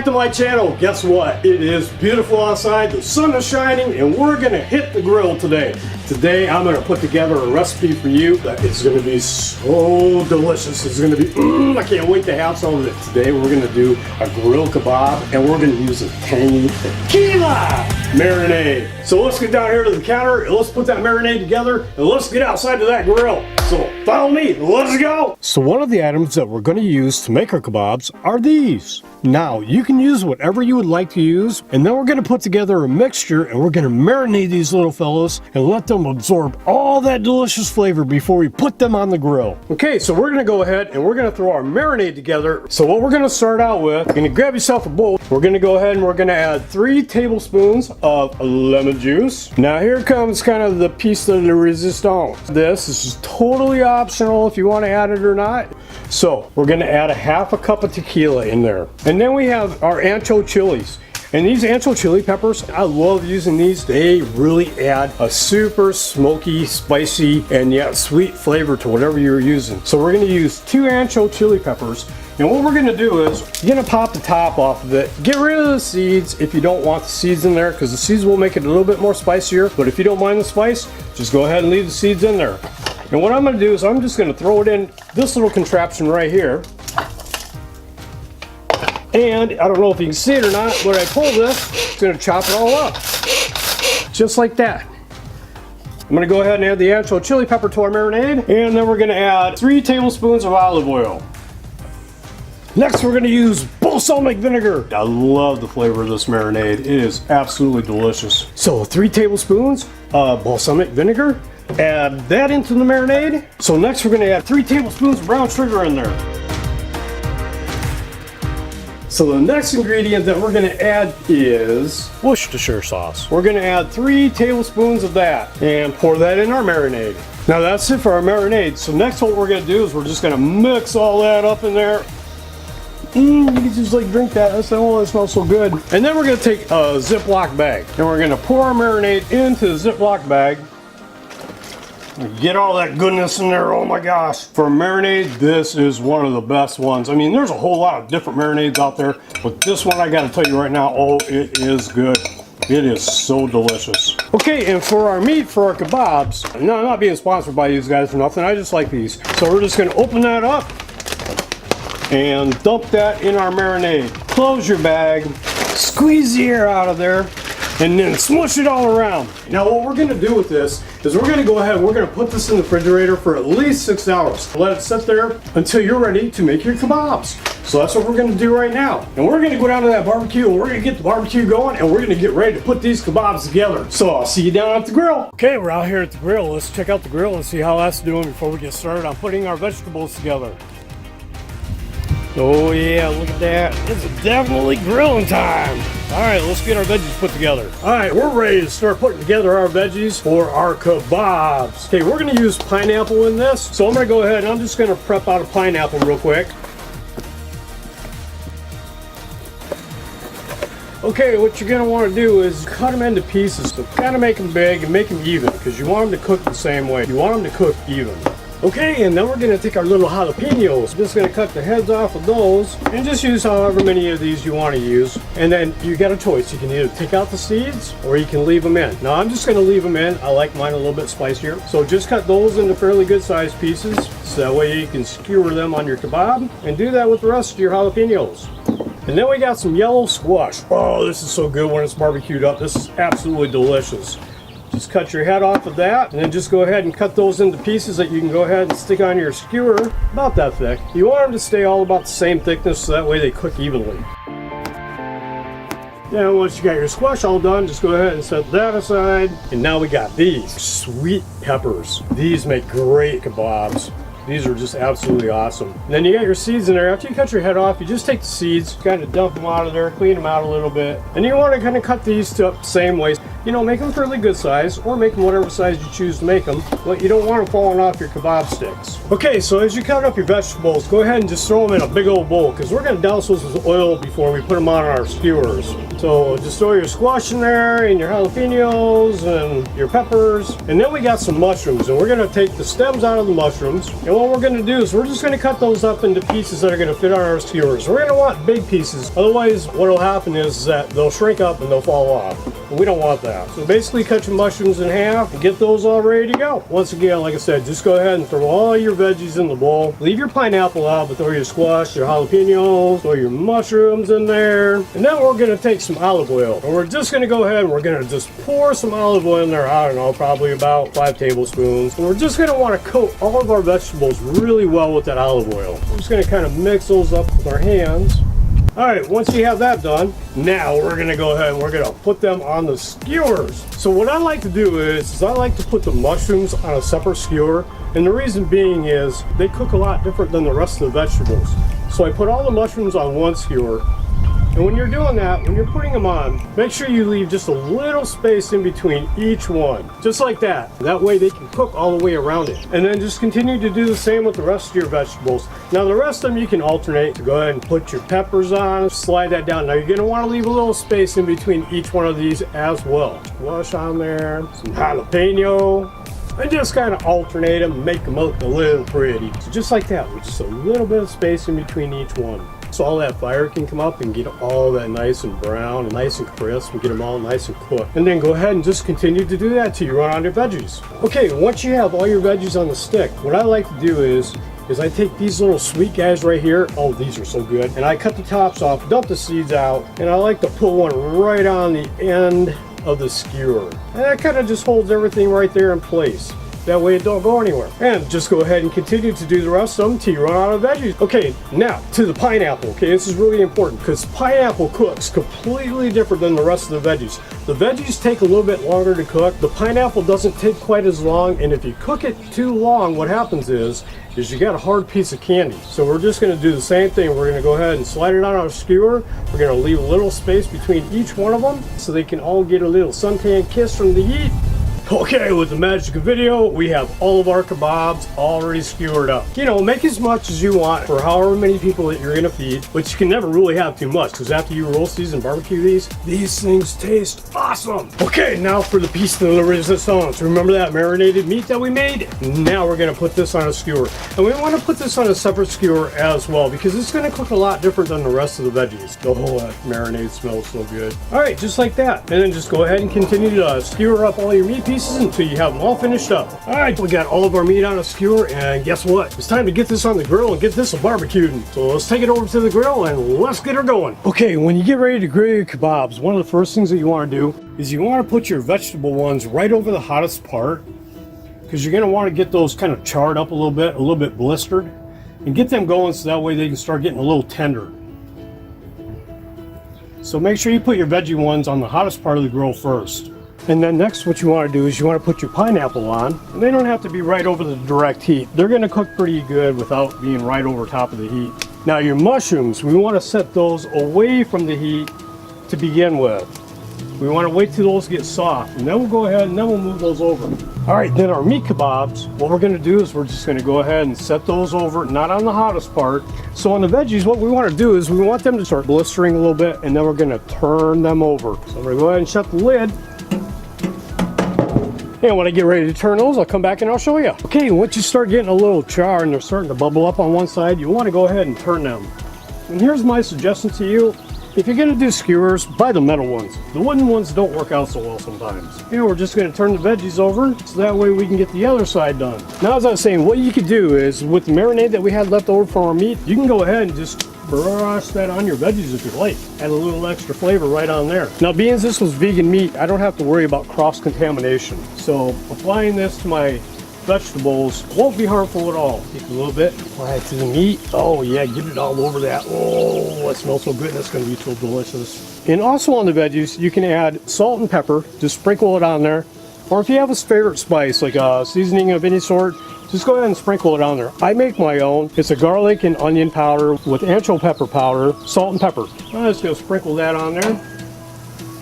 back to my channel. Guess what? It is beautiful outside, the sun is shining, and we're gonna hit the grill today. Today I'm gonna put together a recipe for you that is gonna be so delicious. It's gonna be, I can't wait to have some of it. Today we're gonna do a grilled kebab, and we're gonna use a tangy tequila marinade. So let's get down here to the counter, and let's put that marinade together, and let's get outside to that grill. So follow me, let's go. So one of the items that we're gonna use to make our kebabs are these. Now, you can use whatever you would like to use, and then we're gonna put together a mixture, and we're gonna marinate these little fellows and let them absorb all that delicious flavor before we put them on the grill. Okay, so we're gonna go ahead and we're gonna throw our marinade together. So what we're gonna start out with, you're gonna grab yourself a bowl. We're gonna go ahead and we're gonna add 3 tablespoons of lemon juice. Now here comes kind of the piece de la resistance. This is totally optional if you want to add it or not. So we're gonna add a half a cup of tequila in there. And then we have our ancho chilies. And these ancho chili peppers, I love using these. They really add a super smoky, spicy, and yet sweet flavor to whatever you're using. So we're gonna use 2 ancho chili peppers. And what we're gonna do is, you're gonna pop the top off of it. Get rid of the seeds if you don't want the seeds in there, because the seeds will make it a little bit more spicier. But if you don't mind the spice, just go ahead and leave the seeds in there. And what I'm gonna do is I'm just gonna throw it in this little contraption right here. And I don't know if you can see it or not, but I pull this, it's gonna chop it all up. Just like that. I'm gonna go ahead and add the ancho chili pepper to our marinade, and then we're gonna add 3 tablespoons of olive oil. Next, we're gonna use balsamic vinegar. I love the flavor of this marinade. It is absolutely delicious. So 3 tablespoons of balsamic vinegar. Add that into the marinade. So next, we're gonna add 3 tablespoons of brown sugar in there. So the next ingredient that we're gonna add is Worcestershire sauce. We're gonna add 3 tablespoons of that and pour that in our marinade. Now that's it for our marinade. So next what we're gonna do is we're just gonna mix all that up in there. You can just like drink that. Oh, that smells so good. And then we're gonna take a Ziploc bag and we're gonna pour our marinade into the Ziploc bag. Get all that goodness in there. Oh my gosh. For marinade, this is one of the best ones. I mean, there's a whole lot of different marinades out there, but this one I gotta tell you right now, oh, it is good. It is so delicious. Okay, and for our meat, for our kebabs, no, I'm not being sponsored by these guys or nothing. I just like these. So we're just gonna open that up and dump that in our marinade. Close your bag, squeeze the air out of there, and then smush it all around. Now what we're gonna do with this is we're gonna go ahead and we're gonna put this in the refrigerator for at least 6 hours. Let it sit there until you're ready to make your kebabs. So that's what we're gonna do right now. And we're gonna go down to that barbecue and we're gonna get the barbecue going and we're gonna get ready to put these kebabs together. So I'll see you down at the grill. Okay, we're out here at the grill. Let's check out the grill and see how that's doing before we get started on putting our vegetables together. Oh yeah, look at that. It's definitely grilling time. All right, let's get our veggies put together. All right, we're ready to start putting together our veggies for our kebabs. Okay, we're gonna use pineapple in this. So I'm gonna go ahead and I'm just gonna prep out a pineapple real quick. Okay, what you're gonna wanna do is cut them into pieces. So kind of make them big and make them even because you want them to cook the same way. You want them to cook even. Okay, and then we're gonna take our little jalapenos. Just gonna cut the heads off of those and just use however many of these you want to use. And then you got a choice. You can either take out the seeds or you can leave them in. Now I'm just gonna leave them in. I like mine a little bit spicier. So just cut those into fairly good sized pieces. So that way you can skewer them on your kebab and do that with the rest of your jalapenos. And then we got some yellow squash. Oh, this is so good when it's barbecued up. This is absolutely delicious. Just cut your head off of that and then just go ahead and cut those into pieces that you can go ahead and stick on your skewer about that thick. You want them to stay all about the same thickness so that way they cook evenly. Then once you got your squash all done, just go ahead and set that aside. And now we got these sweet peppers. These make great kebabs. These are just absolutely awesome. And then you got your seeds in there. After you cut your head off, you just take the seeds, kind of dump them out of there, clean them out a little bit. And you want to kind of cut these up the same way. You know, make them fairly good size, or make them whatever size you choose to make them, but you don't want them falling off your kebab sticks. Okay, so as you cut up your vegetables, go ahead and just throw them in a big old bowl, because we're going to douse those with oil before we put them on our skewers. So just throw your squash in there and your jalapenos and your peppers. And then we got some mushrooms, and we're gonna take the stems out of the mushrooms. And what we're gonna do is we're just gonna cut those up into pieces that are gonna fit on our skewers. We're gonna want big pieces. Otherwise, what'll happen is that they'll shrink up and they'll fall off. And we don't want that. So basically cut your mushrooms in half and get those all ready to go. Once again, like I said, just go ahead and throw all your veggies in the bowl. Leave your pineapple out, but throw your squash, your jalapenos, throw your mushrooms in there. And then we're gonna take some olive oil. And we're just gonna go ahead and we're gonna just pour some olive oil in there. I don't know, probably about 5 tablespoons. And we're just gonna wanna coat all of our vegetables really well with that olive oil. We're just gonna kind of mix those up with our hands. All right, once you have that done, now we're gonna go ahead and we're gonna put them on the skewers. So what I like to do is I like to put the mushrooms on a separate skewer, and the reason being is they cook a lot different than the rest of the vegetables. So I put all the mushrooms on one skewer, and when you're doing that, when you're putting them on, make sure you leave just a little space in between each one, just like that. That way they can cook all the way around it. And then just continue to do the same with the rest of your vegetables. Now the rest of them you can alternate. So go ahead and put your peppers on, slide that down. Now you're gonna wanna leave a little space in between each one of these as well. Squash on there, some jalapeno, and just kind of alternate them, make them look a little pretty. So just like that, with just a little bit of space in between each one. So all that fire can come up and get all that nice and brown and nice and crisp and get them all nice and cooked. And then go ahead and just continue to do that till you run out of veggies. Okay, once you have all your veggies on the stick, what I like to do is I take these little sweet guys right here. Oh, these are so good. And I cut the tops off, dump the seeds out, and I like to put one right on the end of the skewer. And that kind of just holds everything right there in place. That way it don't go anywhere. And just go ahead and continue to do the rest of them till you run out of veggies. Okay, now to the pineapple. Okay, this is really important because pineapple cooks completely different than the rest of the veggies. The veggies take a little bit longer to cook. The pineapple doesn't take quite as long, and if you cook it too long, what happens is you got a hard piece of candy. So we're just gonna do the same thing. We're gonna go ahead and slide it on our skewer. We're gonna leave a little space between each one of them so they can all get a little suntan kiss from the heat. Okay, with the magic of video, we have all of our kebabs already skewered up. You know, make as much as you want for however many people that you're gonna feed, but you can never really have too much because after you roast these and barbecue these things taste awesome. Okay, now for the piece de la resistance. Remember that marinated meat that we made? Now we're gonna put this on a skewer. And we wanna put this on a separate skewer as well because it's gonna cook a lot different than the rest of the veggies. Oh, that marinade smells so good. All right, just like that. And then just go ahead and continue to skewer up all your meat pieces until you have them all finished up. All right, we got all of our meat on a skewer, and guess what? It's time to get this on the grill and get this barbecued. So let's take it over to the grill and let's get her going. Okay, when you get ready to grill your kebabs, one of the first things that you want to do is you want to put your vegetable ones right over the hottest part because you're going to want to get those kind of charred up a little bit blistered, and get them going so that way they can start getting a little tender. So make sure you put your veggie ones on the hottest part of the grill first. And then next what you want to do is you want to put your pineapple on. And they don't have to be right over the direct heat. They're going to cook pretty good without being right over top of the heat. Now your mushrooms, we want to set those away from the heat to begin with. We want to wait till those get soft, and then we'll go ahead and then we'll move those over. All right, then our meat kebabs, what we're going to do is we're just going to go ahead and set those over, not on the hottest part. So on the veggies, what we want to do is we want them to start blistering a little bit, and then we're going to turn them over. So I'm going to go ahead and shut the lid. And when I get ready to turn those, I'll come back and I'll show you. Okay, once you start getting a little char and they're starting to bubble up on one side, you want to go ahead and turn them. And here's my suggestion to you. If you're going to do skewers, buy the metal ones. The wooden ones don't work out so well sometimes. Here, we're just going to turn the veggies over so that way we can get the other side done. Now, as I was saying, what you could do is with the marinade that we had left over from our meat, you can go ahead and just brush that on your veggies if you like. Add a little extra flavor right on there. Now, being this was vegan meat, I don't have to worry about cross-contamination. So applying this to my vegetables won't be harmful at all. Take a little bit, apply it to the meat. Oh yeah, get it all over that. Oh, it smells so good. That's going to be so delicious. And also on the veggies, you can add salt and pepper. Just sprinkle it on there. Or if you have a favorite spice, like a seasoning of any sort, just go ahead and sprinkle it on there. I make my own. It's a garlic and onion powder with ancho pepper powder, salt and pepper. I'm just going to sprinkle that on there.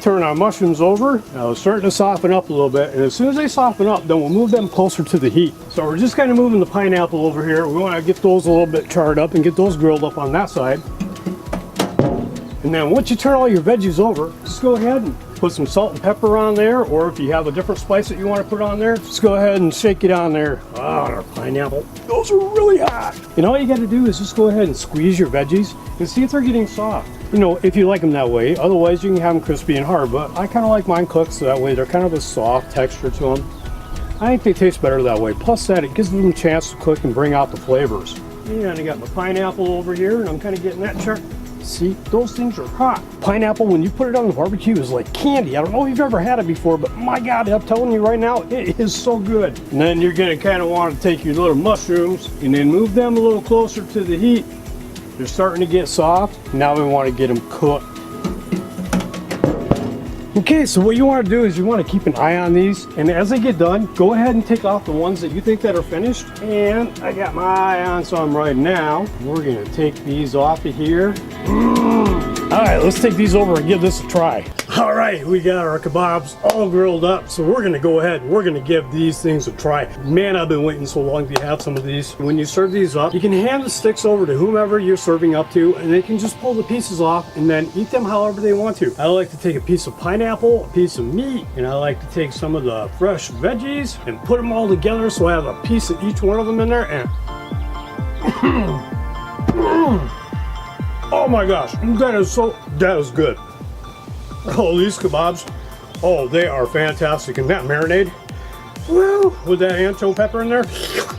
Turn our mushrooms over. Now it's starting to soften up a little bit, and as soon as they soften up, then we'll move them closer to the heat. So we're just kind of moving the pineapple over here. We want to get those a little bit charred up and get those grilled up on that side. And then once you turn all your veggies over, just go ahead and put some salt and pepper on there, or if you have a different spice that you want to put on there, just go ahead and shake it on there. Oh, our pineapple, those are really hot. And all you got to do is just go ahead and squeeze your veggies and see if they're getting soft. You know, if you like them that way. Otherwise, you can have them crispy and hard, but I kind of like mine cooked so that way they're kind of a soft texture to them. I think they taste better that way. Plus that, it gives them a chance to cook and bring out the flavors. And I got my pineapple over here, and I'm kind of getting that chart. See, those things are hot. Pineapple, when you put it on the barbecue, is like candy. I don't know if you've ever had it before, but my God, I'm telling you right now, it is so good. And then you're gonna kind of want to take your little mushrooms and then move them a little closer to the heat. They're starting to get soft. Now we want to get them cooked. Okay, so what you want to do is you want to keep an eye on these, and as they get done, go ahead and take off the ones that you think that are finished. And I got my eye on some right now. We're gonna take these off of here. All right, let's take these over and give this a try. All right, we got our kebabs all grilled up, so we're gonna go ahead and we're gonna give these things a try. Man, I've been waiting so long to have some of these. When you serve these up, you can hand the sticks over to whomever you're serving up to, and they can just pull the pieces off and then eat them however they want to. I like to take a piece of pineapple, a piece of meat, and I like to take some of the fresh veggies and put them all together so I have a piece of each one of them in there. And oh my gosh, that is good. Oh, these kebabs, oh, they are fantastic. And that marinade, well, with that ancho pepper in there,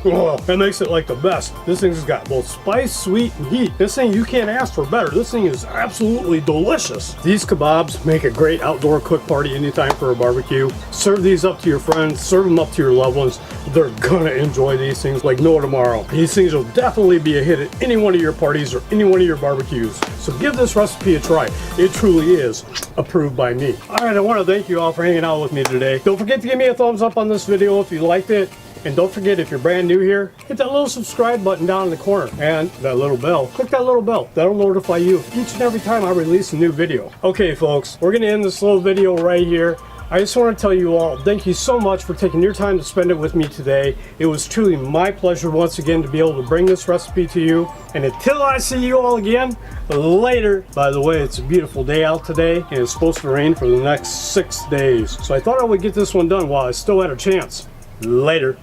oh, that makes it like the best. This thing's got both spice, sweet, and heat. This thing, you can't ask for better. This thing is absolutely delicious. These kebabs make a great outdoor cook party anytime for a barbecue. Serve these up to your friends, serve them up to your loved ones. They're gonna enjoy these things like no tomorrow. These things will definitely be a hit at any one of your parties or any one of your barbecues. So give this recipe a try. It truly is approved by me. All right, I want to thank you all for hanging out with me today. Don't forget to give me a thumbs up on this video if you liked it. And don't forget, if you're brand new here, hit that little subscribe button down in the corner and that little bell. Click that little bell. That'll notify you each and every time I release a new video. Okay, folks, we're going to end this little video right here. I just want to tell you all, thank you so much for taking your time to spend it with me today. It was truly my pleasure once again to be able to bring this recipe to you. And until I see you all again, later. By the way, it's a beautiful day out today, and it's supposed to rain for the next 6 days. So I thought I would get this one done while I still had a chance. Later.